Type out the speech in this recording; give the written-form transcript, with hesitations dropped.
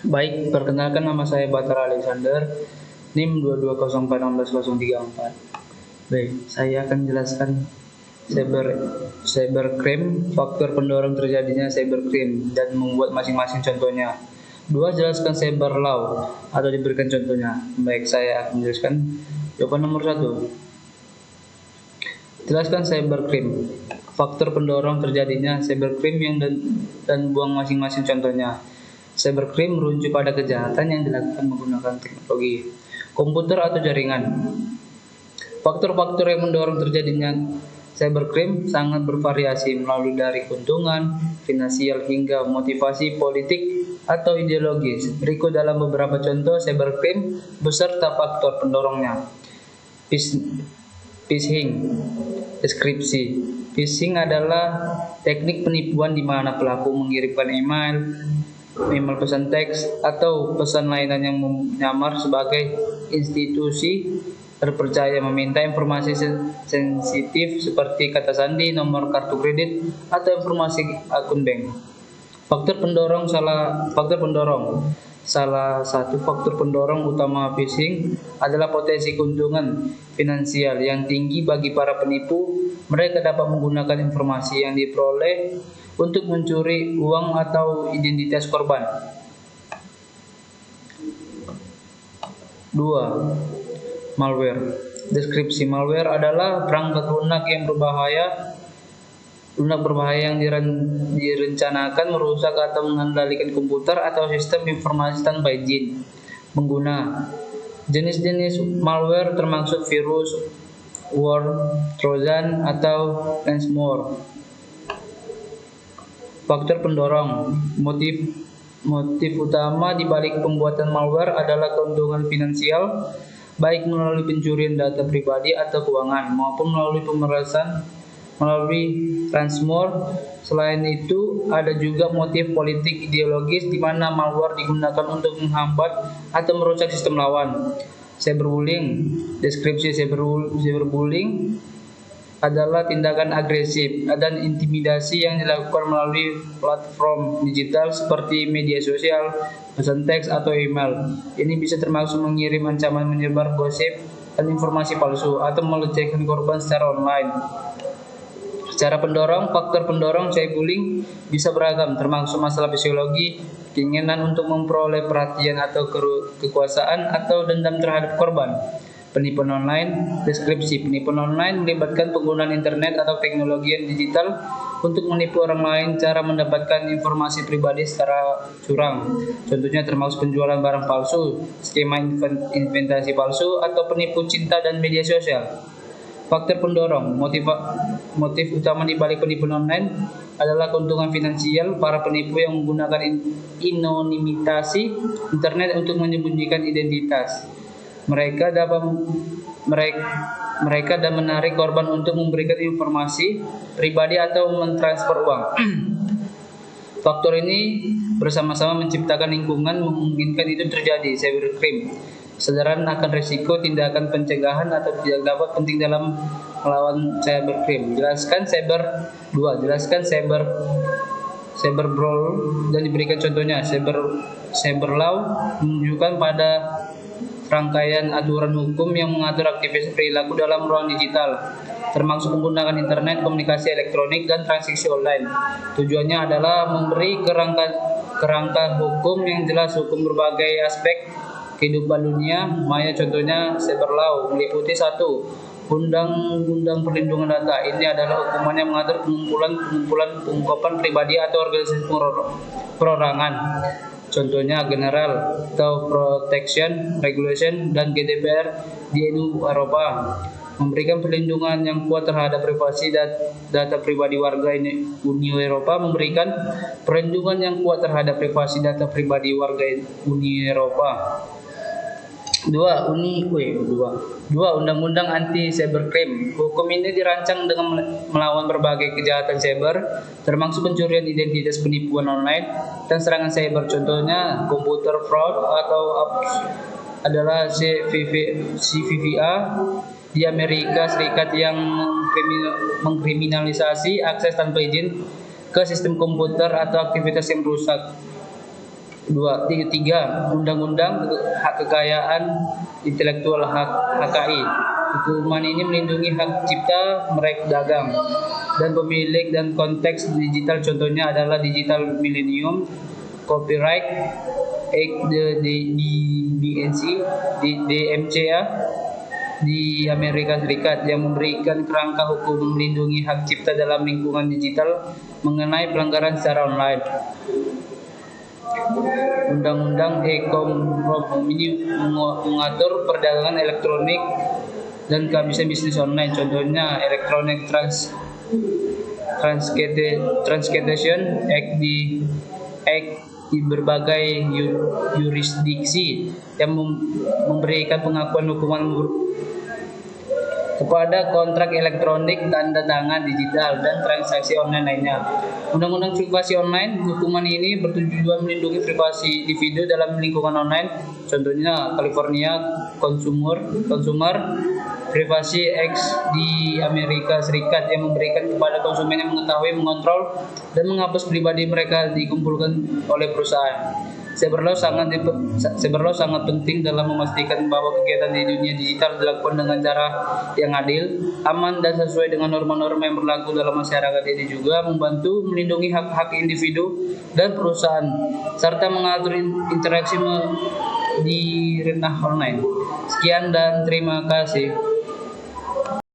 Baik, perkenalkan nama saya Batar Alexander, NIM 220416034. Baik, saya akan jelaskan cybercrime, faktor pendorong terjadinya cybercrime, dan membuat masing-masing contohnya. Dua, jelaskan cyber law atau diberikan contohnya. Baik, saya akan menjelaskan jawaban nomor 1. Jelaskan cybercrime, faktor pendorong terjadinya cybercrime dan buang masing-masing contohnya. Cybercrime merujuk pada kejahatan yang dilakukan menggunakan teknologi, komputer atau jaringan. Faktor-faktor yang mendorong terjadinya cybercrime sangat bervariasi mulai dari keuntungan, finansial hingga motivasi politik atau ideologis. Berikut dalam beberapa contoh cybercrime beserta faktor pendorongnya. Phishing. Deskripsi. Phishing adalah teknik penipuan di mana pelaku mengirimkan email pesan teks, atau pesan lainnya yang menyamar sebagai institusi terpercaya meminta informasi sensitif seperti kata sandi, nomor kartu kredit, atau informasi akun bank. Faktor pendorong. Salah satu faktor pendorong utama phishing adalah potensi keuntungan finansial yang tinggi bagi para penipu. Mereka dapat menggunakan informasi yang diperoleh untuk mencuri uang atau identitas korban. 2. Malware. Deskripsi. Malware adalah perangkat lunak berbahaya yang direncanakan merusak atau mengendalikan komputer atau sistem informasi tanpa izin pengguna. Jenis-jenis malware termasuk virus, worm, trojan, atau ransomware. Faktor pendorong. Motif utama di balik pembuatan malware adalah keuntungan finansial, baik melalui pencurian data pribadi atau keuangan maupun melalui pemerasan melalui ransomware. Selain itu, ada juga motif politik ideologis di mana malware digunakan untuk menghambat atau merusak sistem lawan. Cyberbullying. Deskripsi. Cyberbullying adalah tindakan agresif dan intimidasi yang dilakukan melalui platform digital seperti media sosial, pesan teks, atau email. Ini bisa termasuk mengirim ancaman, menyebar gosip dan informasi palsu, atau melecehkan korban secara online. Secara pendorong, faktor pendorong cyberbullying bisa beragam, termasuk masalah psikologi, keinginan untuk memperoleh perhatian atau kekuasaan, atau dendam terhadap korban. Penipuan online. Deskripsi. Penipuan online melibatkan penggunaan internet atau teknologi digital untuk menipu orang lain. Cara mendapatkan informasi pribadi secara curang. Contohnya termasuk penjualan barang palsu, skema investasi palsu, atau penipu cinta dan media sosial. Faktor pendorong. Motif utama di balik penipuan online adalah keuntungan finansial. Para penipu yang menggunakan anonimitas internet untuk menyembunyikan identitas mereka dan menarik korban untuk memberikan informasi pribadi atau mentransfer uang. Faktor ini bersama-sama menciptakan lingkungan memungkinkan itu terjadi. Cybercrime. Kesadaran akan risiko tindakan pencegahan atau tidak dapat penting dalam melawan cybercrime. Jelaskan cyberbrawl dan diberikan contohnya. Cyberlaw menunjukkan pada rangkaian aturan hukum yang mengatur aktivitas perilaku dalam ruang digital, termasuk menggunakan internet, komunikasi elektronik, dan transaksi online. Tujuannya adalah memberi kerangka hukum yang jelas hukum berbagai aspek kehidupan dunia maya. Contohnya cyberlaw meliputi 1. Undang-undang perlindungan data. Ini adalah hukuman yang mengatur pengungkapan pribadi atau organisasi perorangan. Contohnya General atau Protection Regulation dan GDPR di Uni Eropa memberikan perlindungan yang kuat terhadap privasi data pribadi warga Uni Eropa memberikan perlindungan yang kuat terhadap privasi data pribadi warga Uni Eropa. 2. Undang-undang anti cybercrime. Hukum ini dirancang dengan melawan berbagai kejahatan cyber, termasuk pencurian identitas, penipuan online, dan serangan cyber. Contohnya computer fraud atau adalah CVVA di Amerika Serikat yang mengkriminalisasi akses tanpa izin ke sistem komputer atau aktivitas yang merusak. Tiga, Undang-Undang Hak Kekayaan Intelektual HKI. Hukuman ini melindungi hak cipta merek dagang dan pemilik dan konteks digital, contohnya adalah Digital Millennium Copyright Act DMC ya di Amerika Serikat, yang memberikan kerangka hukum melindungi hak cipta dalam lingkungan digital mengenai pelanggaran secara online. Undang-Undang E-Commerce ini mengatur perdagangan elektronik dan kehabisan bisnis online, contohnya Electronic Transaction Act di berbagai yurisdiksi yang memberikan pengakuan hukuman kepada kontrak elektronik, tanda tangan digital, dan transaksi online lainnya. Undang-Undang Privasi Online, hukuman ini bertujuan melindungi privasi individu dalam lingkungan online, contohnya California Consumer Privacy Act di Amerika Serikat, yang memberikan kepada konsumen yang mengetahui, mengontrol, dan menghapus pribadi mereka dikumpulkan oleh perusahaan. Cyberlaw sangat penting dalam memastikan bahwa kegiatan di dunia digital dilakukan dengan cara yang adil, aman, dan sesuai dengan norma-norma yang berlaku dalam masyarakat. Ini juga membantu melindungi hak-hak individu dan perusahaan, serta mengatur interaksi di ranah online. Sekian dan terima kasih.